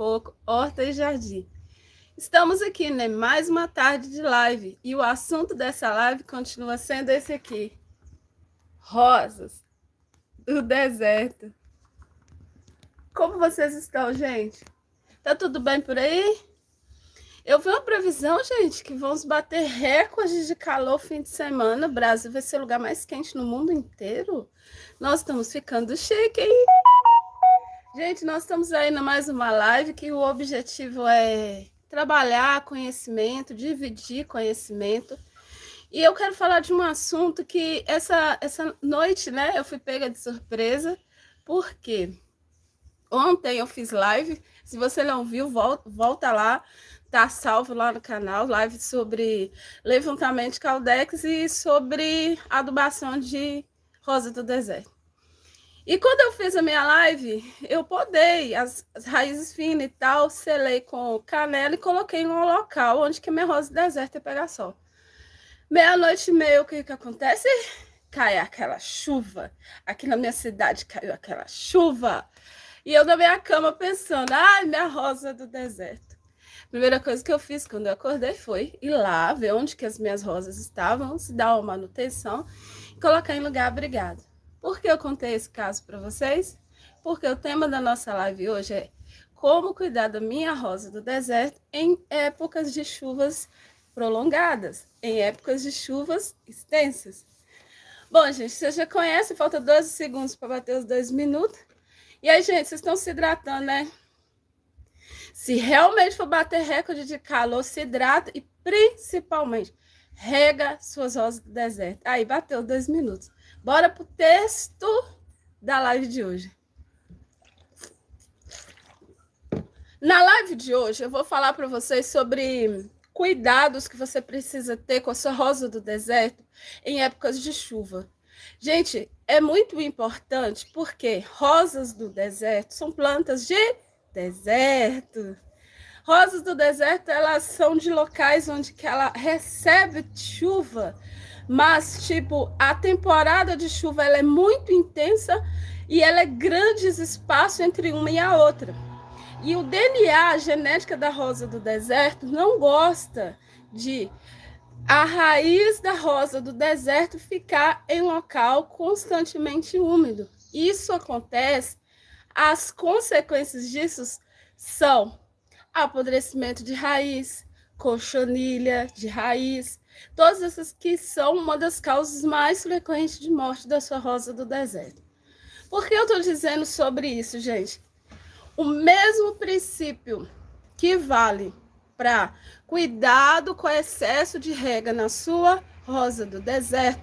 pouco, horta e jardim. Estamos aqui, né? Mais uma tarde de live e o assunto dessa live continua sendo esse aqui: rosas do deserto. Como vocês estão, gente? Tá tudo bem por aí? Eu vi uma previsão, gente, que vamos bater recordes de calor fim de semana. O Brasil vai ser o lugar mais quente no mundo inteiro. Nós estamos ficando chique, hein? Gente, nós estamos aí na mais uma live que o objetivo é trabalhar conhecimento, dividir conhecimento. E eu quero falar de um assunto que essa noite, né, eu fui pega de surpresa, porque ontem eu fiz live. Se você não viu, volta lá, tá salvo lá no canal, live sobre levantamento de caldex e sobre adubação de rosa do deserto. E quando eu fiz a minha live, eu podei as raízes finas e tal, selei com canela e coloquei num local onde que a minha rosa do deserto ia pegar sol. Meia-noite e meia, o que acontece? Cai aquela chuva. Aqui na minha cidade caiu aquela chuva. E eu na minha cama pensando, ai, minha rosa do deserto. Primeira coisa que eu fiz quando eu acordei foi ir lá, ver onde que as minhas rosas estavam, se dar uma manutenção e colocar em lugar abrigado. Por que eu contei esse caso para vocês? Porque o tema da nossa live hoje é como cuidar da minha rosa do deserto em épocas de chuvas prolongadas, em épocas de chuvas extensas. Bom, gente, vocês já conhecem, falta 12 segundos para bater os 2 minutos. E aí, gente, vocês estão se hidratando, né? Se realmente for bater recorde de calor, se hidrata e principalmente rega suas rosas do deserto. Aí, bateu 2 minutos. Bora pro texto da live de hoje. Na live de hoje, eu vou falar para vocês sobre cuidados que você precisa ter com a sua rosa do deserto em épocas de chuva. Gente, é muito importante porque rosas do deserto são plantas de deserto. Rosas do deserto, elas são de locais onde que ela recebe chuva, mas, tipo, a temporada de chuva ela é muito intensa e ela é grandes espaços entre uma e a outra. E o DNA, a genética da rosa do deserto, não gosta de a raiz da rosa do deserto ficar em local constantemente úmido. Isso acontece, as consequências disso são apodrecimento de raiz, cochonilha de raiz, todas essas que são uma das causas mais frequentes de morte da sua rosa do deserto. Por que eu estou dizendo sobre isso, gente? O mesmo princípio que vale para cuidado com o excesso de rega na sua rosa do deserto,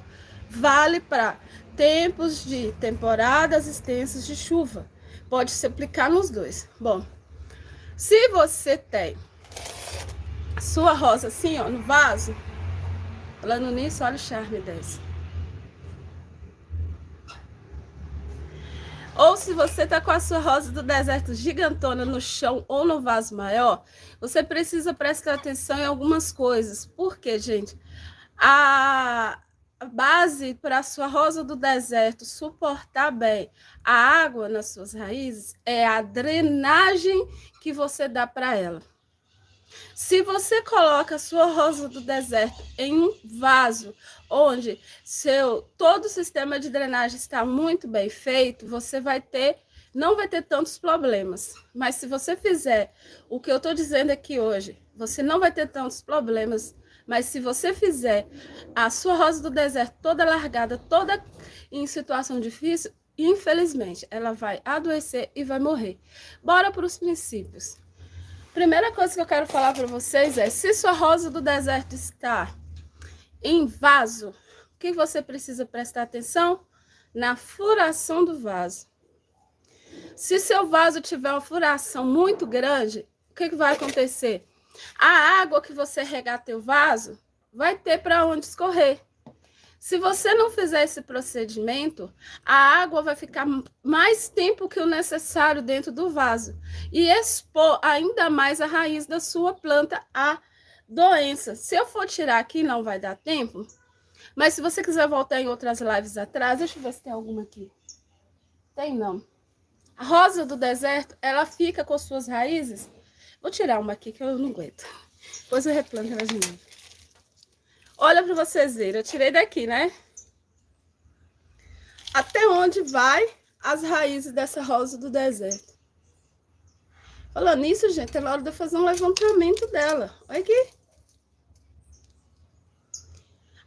vale para tempos de temporadas extensas de chuva. Pode se aplicar nos dois. Bom, se você tem sua rosa assim, ó, no vaso, falando nisso, olha o charme dessa. Ou se você está com a sua rosa do deserto gigantona no chão ou no vaso maior, você precisa prestar atenção em algumas coisas. Por quê, gente? A base para a sua rosa do deserto suportar bem a água nas suas raízes é a drenagem que você dá para ela. Se você coloca a sua rosa do deserto em um vaso onde todo o sistema de drenagem está muito bem feito, você não vai ter tantos problemas. Mas se você fizer o que eu estou dizendo aqui hoje, você não vai ter tantos problemas. Mas se você fizer a sua rosa do deserto toda largada, toda em situação difícil, infelizmente, ela vai adoecer e vai morrer. Bora para os princípios. Primeira coisa que eu quero falar para vocês é, se sua rosa do deserto está em vaso, o que você precisa prestar atenção? Na furação do vaso. Se seu vaso tiver uma furação muito grande, o que vai acontecer? A água que você regar teu vaso vai ter para onde escorrer. Se você não fizer esse procedimento, a água vai ficar mais tempo que o necessário dentro do vaso e expor ainda mais a raiz da sua planta à doença. Se eu for tirar aqui, não vai dar tempo, mas se você quiser voltar em outras lives atrás, deixa eu ver se tem alguma aqui. Tem não. A rosa do deserto, ela fica com suas raízes. Vou tirar uma aqui que eu não aguento. Depois eu replanto ela de novo. Olha para vocês verem, eu tirei daqui, né? Até onde vai as raízes dessa rosa do deserto. Falando nisso, gente, é na hora de eu fazer um levantamento dela. Olha aqui.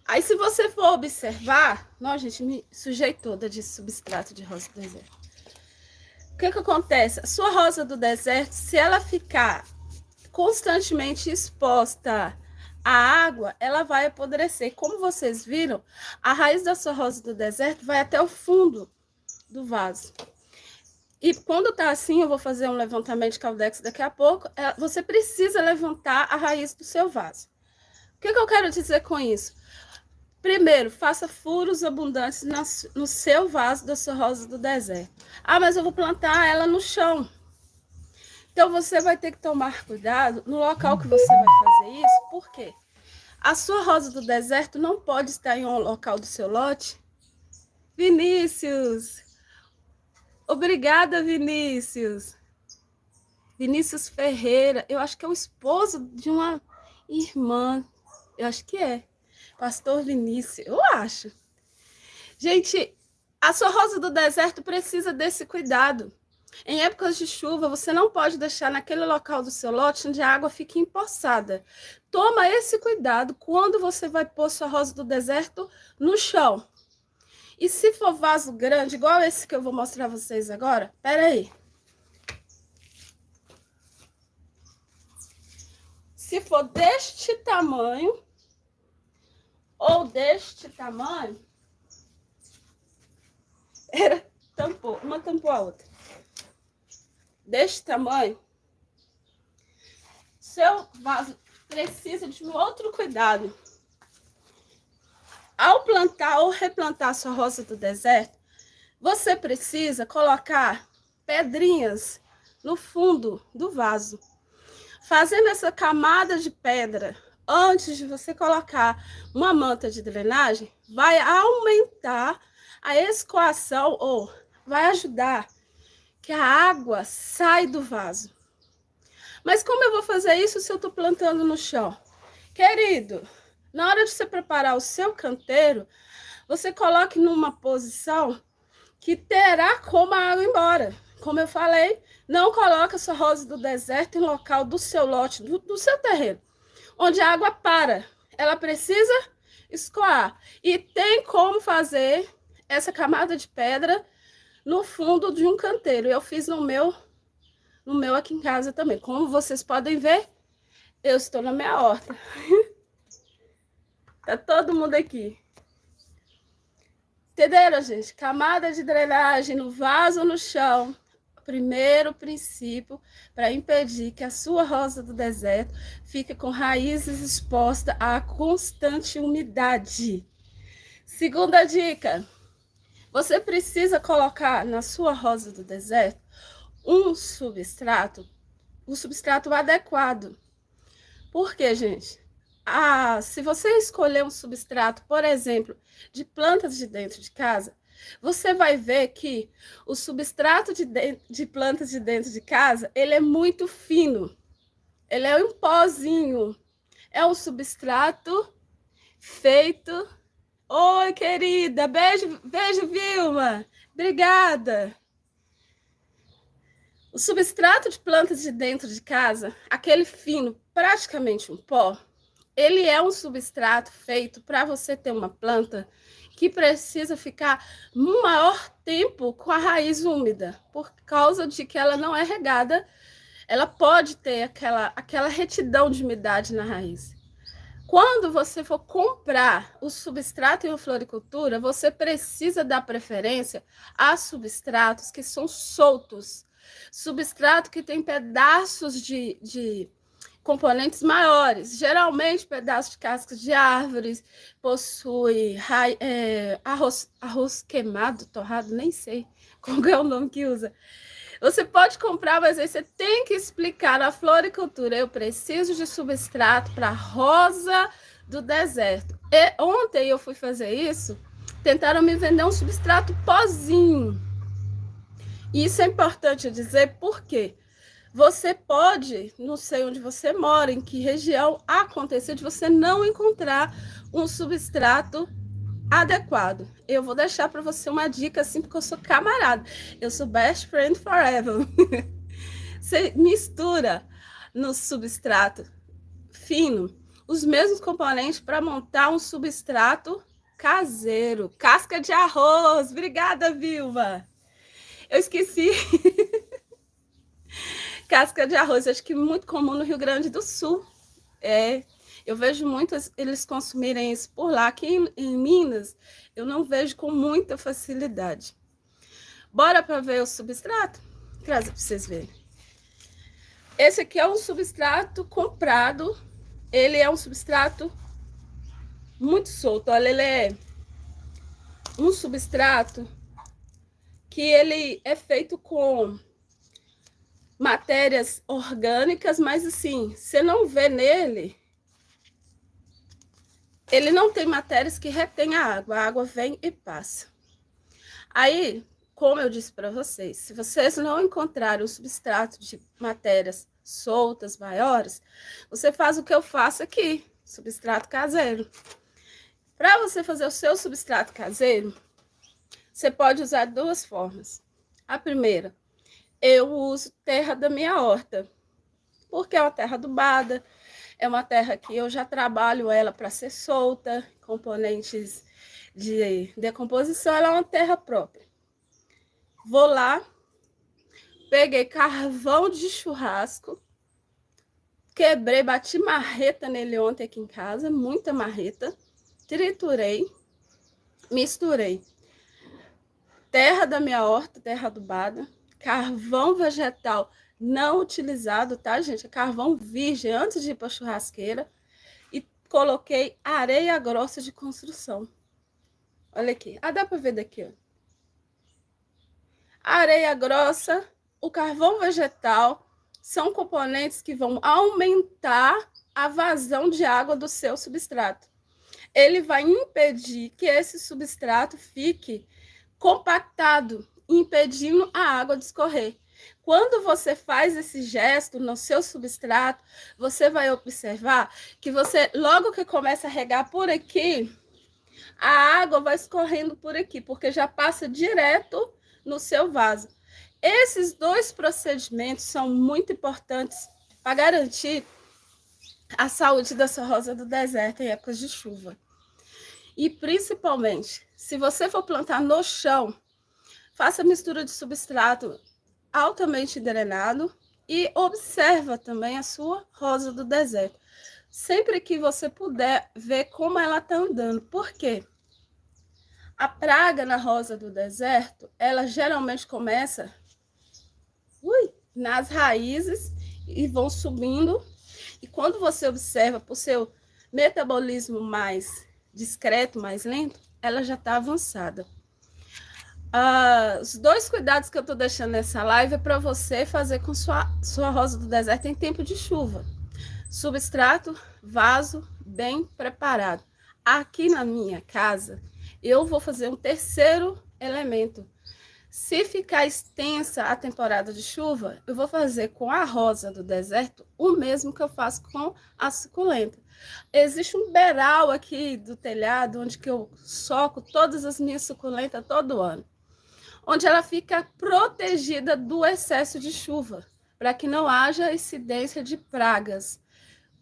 Aí, se você for observar... Nossa, gente, me sujei toda de substrato de rosa do deserto. O que acontece? A sua rosa do deserto, se ela ficar constantemente exposta à água, ela vai apodrecer. Como vocês viram, a raiz da sua rosa do deserto vai até o fundo do vaso. E quando tá assim, eu vou fazer um levantamento de caldex daqui a pouco, você precisa levantar a raiz do seu vaso. O que eu quero dizer com isso? Primeiro, faça furos abundantes no seu vaso da sua rosa do deserto. Ah, mas eu vou plantar ela no chão. Então, você vai ter que tomar cuidado no local que você vai fazer isso. Por quê? A sua rosa do deserto não pode estar em um local do seu lote. Vinícius! Obrigada, Vinícius! Vinícius Ferreira. Eu acho que é o esposo de uma irmã. Eu acho que é. Pastor Vinícius, eu acho. Gente, a sua rosa do deserto precisa desse cuidado. Em épocas de chuva, você não pode deixar naquele local do seu lote onde a água fica empoçada. Toma esse cuidado quando você vai pôr sua rosa do deserto no chão. E se for vaso grande, igual esse que eu vou mostrar a vocês agora, pera aí. Se for deste tamanho... ou deste tamanho, uma tampou a outra. Deste tamanho, seu vaso precisa de um outro cuidado. Ao plantar ou replantar sua rosa do deserto, você precisa colocar pedrinhas no fundo do vaso. Fazendo essa camada de pedra, antes de você colocar uma manta de drenagem, vai aumentar a escoação ou vai ajudar que a água saia do vaso. Mas como eu vou fazer isso se eu estou plantando no chão? Querido, na hora de você preparar o seu canteiro, você coloque numa posição que terá como a água ir embora. Como eu falei, não coloque a sua rosa do deserto em local do seu lote, do seu terreno, onde a água para. Ela precisa escoar. E tem como fazer essa camada de pedra no fundo de um canteiro. Eu fiz no meu aqui em casa também. Como vocês podem ver, eu estou na minha horta. Tá todo mundo aqui. Entenderam, gente? Camada de drenagem no vaso, no chão. Primeiro princípio para impedir que a sua rosa do deserto fique com raízes expostas à constante umidade. Segunda dica, você precisa colocar na sua rosa do deserto um substrato adequado. Por quê, gente? Se você escolher um substrato, por exemplo, de plantas de dentro de casa, você vai ver que o substrato de plantas de dentro de casa, ele é muito fino. Ele é um pozinho. É um substrato feito... Oi, querida. Beijo, beijo, Vilma. Obrigada. O substrato de plantas de dentro de casa, aquele fino, praticamente um pó, ele é um substrato feito para você ter uma planta que precisa ficar um maior tempo com a raiz úmida, por causa de que ela não é regada, ela pode ter aquela retidão de umidade na raiz. Quando você for comprar o substrato em uma floricultura, você precisa dar preferência a substratos que são soltos, substrato que tem pedaços de componentes maiores, geralmente pedaços de cascas de árvores, possui arroz queimado, torrado, nem sei qual é o nome que usa. Você pode comprar, mas aí você tem que explicar na floricultura, eu preciso de substrato para rosa do deserto. E ontem eu fui fazer isso, tentaram me vender um substrato pozinho. E isso é importante dizer porque você pode, não sei onde você mora, em que região, acontecer de você não encontrar um substrato adequado. Eu vou deixar para você uma dica assim, porque eu sou camarada. Eu sou best friend forever. Você mistura no substrato fino os mesmos componentes para montar um substrato caseiro. Casca de arroz. Obrigada, Vilma. Eu esqueci. Casca de arroz, acho que muito comum no Rio Grande do Sul. Eu vejo muito eles consumirem isso por lá. Aqui em Minas, eu não vejo com muita facilidade. Bora para ver o substrato? Trazer para vocês verem. Esse aqui é um substrato comprado. Ele é um substrato muito solto. Olha, ele é um substrato que ele é feito com matérias orgânicas, mas assim, você não vê nele, ele não tem matérias que retêm a água vem e passa. Aí, como eu disse para vocês, se vocês não encontrarem um substrato de matérias soltas, maiores, você faz o que eu faço aqui, substrato caseiro. Para você fazer o seu substrato caseiro, você pode usar duas formas. A primeira, eu uso terra da minha horta, porque é uma terra adubada, é uma terra que eu já trabalho ela para ser solta, componentes de decomposição, ela é uma terra própria. Vou lá, peguei carvão de churrasco, quebrei, bati marreta nele ontem aqui em casa, muita marreta, triturei, misturei terra da minha horta, terra adubada, carvão vegetal não utilizado, tá, gente? É carvão virgem antes de ir para a churrasqueira. E coloquei areia grossa de construção. Olha aqui. Ah, dá para ver daqui, ó. Areia grossa, o carvão vegetal são componentes que vão aumentar a vazão de água do seu substrato. Ele vai impedir que esse substrato fique compactado, impedindo a água de escorrer. Quando você faz esse gesto no seu substrato, você vai observar que você, logo que começa a regar por aqui, a água vai escorrendo por aqui, porque já passa direto no seu vaso. Esses dois procedimentos são muito importantes para garantir a saúde da sua rosa do deserto em épocas de chuva. E principalmente, se você for plantar no chão, faça mistura de substrato altamente drenado e observa também a sua rosa do deserto. Sempre que você puder ver como ela está andando. Por quê? A praga na rosa do deserto, ela geralmente começa nas raízes e vão subindo. E quando você observa por seu metabolismo mais discreto, mais lento, ela já está avançada. Os dois cuidados que eu estou deixando nessa live é para você fazer com sua rosa do deserto em tempo de chuva. Substrato, vaso bem preparado. Aqui na minha casa, eu vou fazer um terceiro elemento. Se ficar extensa a temporada de chuva, eu vou fazer com a rosa do deserto o mesmo que eu faço com a suculenta. Existe um beiral aqui do telhado, onde que eu soco todas as minhas suculentas todo ano, onde ela fica protegida do excesso de chuva, para que não haja incidência de pragas,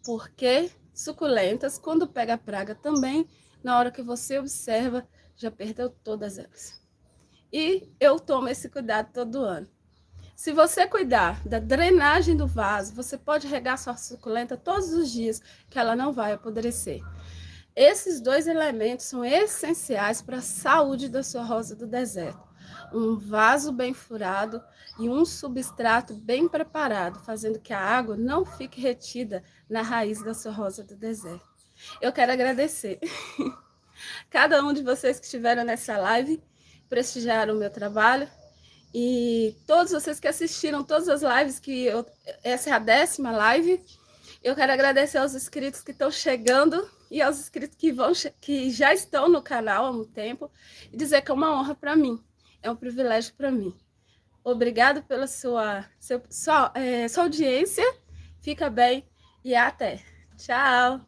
porque suculentas, quando pega praga também, na hora que você observa, já perdeu todas elas. E eu tomo esse cuidado todo ano. Se você cuidar da drenagem do vaso, você pode regar sua suculenta todos os dias, que ela não vai apodrecer. Esses dois elementos são essenciais para a saúde da sua rosa do deserto. Um vaso bem furado e um substrato bem preparado, fazendo que a água não fique retida na raiz da sua rosa do deserto. Eu quero agradecer cada um de vocês que estiveram nessa live, prestigiaram o meu trabalho, e todos vocês que assistiram todas as lives, essa é a 10ª live. Eu quero agradecer aos inscritos que estão chegando e aos inscritos que já estão no canal há um tempo, e dizer que é uma honra para mim, é um privilégio para mim Obrigado pela sua audiência. Fica bem e até. Tchau!